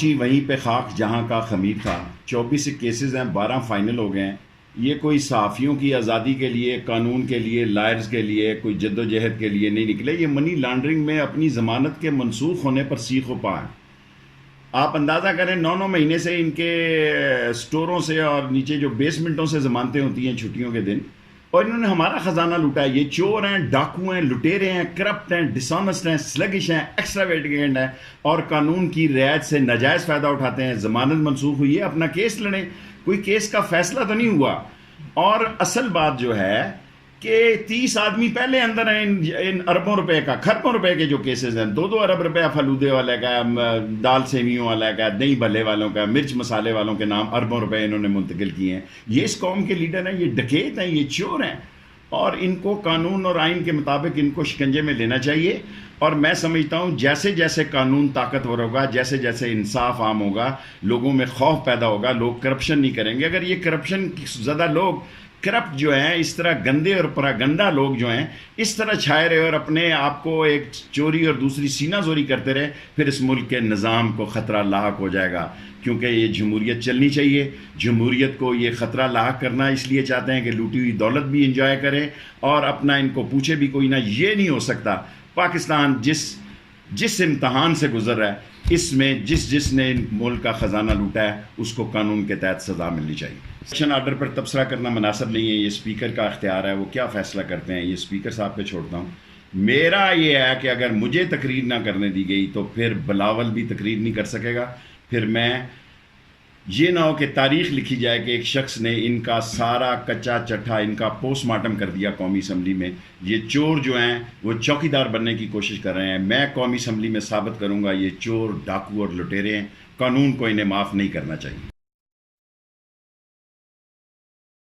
جی وہیں پہ خاک جہاں کا خمیر تھا 24 کیسز ہیں 12 فائنل ہو گئے ہیں. یہ کوئی صحافیوں کی آزادی کے لیے قانون کے لیے لائرز کے لیے کوئی جد و جہد کے لیے نہیں نکلے. یہ منی لانڈرنگ میں اپنی ضمانت کے منسوخ ہونے پر سیخ و پا ہیں. آپ اندازہ کریں 9 مہینے سے ان کے سٹوروں سے اور نیچے جو بیسمنٹوں سے ضمانتیں ہوتی ہیں چھٹیوں کے دن, اور انہوں نے ہمارا خزانہ لوٹا ہے. یہ چور ہیں, ڈاکو ہیں, لٹیرے ہیں, کرپٹ ہیں, ڈسانسٹ ہیں, سلگش ہیں, ایکسٹراویگنٹ ہیں اور قانون کی رعایت سے ناجائز فائدہ اٹھاتے ہیں. ضمانت منسوخ ہوئی ہے, اپنا کیس لڑیں. کوئی کیس کا فیصلہ تو نہیں ہوا. اور اصل بات جو ہے کہ 30 آدمی پہلے اندر ہیں ان اربوں روپے کا, کھربوں روپے کے جو کیسز ہیں. 2 ارب روپے فلودے والے کا, دال سیویوں والا کا, دہی بھلے والوں کا, مرچ مسالے والوں کے نام اربوں روپے انہوں نے منتقل کیے ہیں. یہ اس قوم کے لیڈر ہیں, یہ ڈکیت ہیں, یہ چور ہیں, اور ان کو قانون اور آئین کے مطابق ان کو شکنجے میں لینا چاہیے. اور میں سمجھتا ہوں جیسے جیسے قانون طاقتور ہوگا, جیسے جیسے انصاف عام ہوگا, لوگوں میں خوف پیدا ہوگا, لوگ کرپشن نہیں کریں گے. اگر یہ کرپشن زدہ لوگ, کرپٹ جو ہیں, اس طرح گندے اور پراگنڈا لوگ جو ہیں اس طرح چھائے رہے اور اپنے آپ کو ایک چوری اور دوسری سینہ زوری کرتے رہے, پھر اس ملک کے نظام کو خطرہ لاحق ہو جائے گا. کیونکہ یہ جمہوریت چلنی چاہیے. جمہوریت کو یہ خطرہ لاحق کرنا اس لیے چاہتے ہیں کہ لوٹی ہوئی دولت بھی انجوائے کریں اور اپنا ان کو پوچھے بھی کوئی نہ. یہ نہیں ہو سکتا. پاکستان جس امتحان سے گزر رہا ہے, اس میں جس نے ملک کا خزانہ لوٹا ہے اس کو قانون کے تحت سزا ملنی چاہیے. سیشن آرڈر پر تبصرہ کرنا مناسب نہیں ہے, یہ اسپیکر کا اختیار ہے, وہ کیا فیصلہ کرتے ہیں یہ اسپیکر صاحب پہ چھوڑتا ہوں. میرا یہ ہے کہ اگر مجھے تقریر نہ کرنے دی گئی تو پھر بلاول بھی تقریر نہیں کر سکے گا. پھر میں یہ نہ ہو کہ تاریخ لکھی جائے کہ ایک شخص نے ان کا سارا کچا چٹھا ان کا پوسٹ مارٹم کر دیا قومی اسمبلی میں. یہ چور جو ہیں وہ چوکیدار بننے کی کوشش کر رہے ہیں. میں قومی اسمبلی میں ثابت کروں گا یہ چور, ڈاکو اور لٹیرے ہیں. قانون کو انہیں معاف نہیں کرنا چاہیے.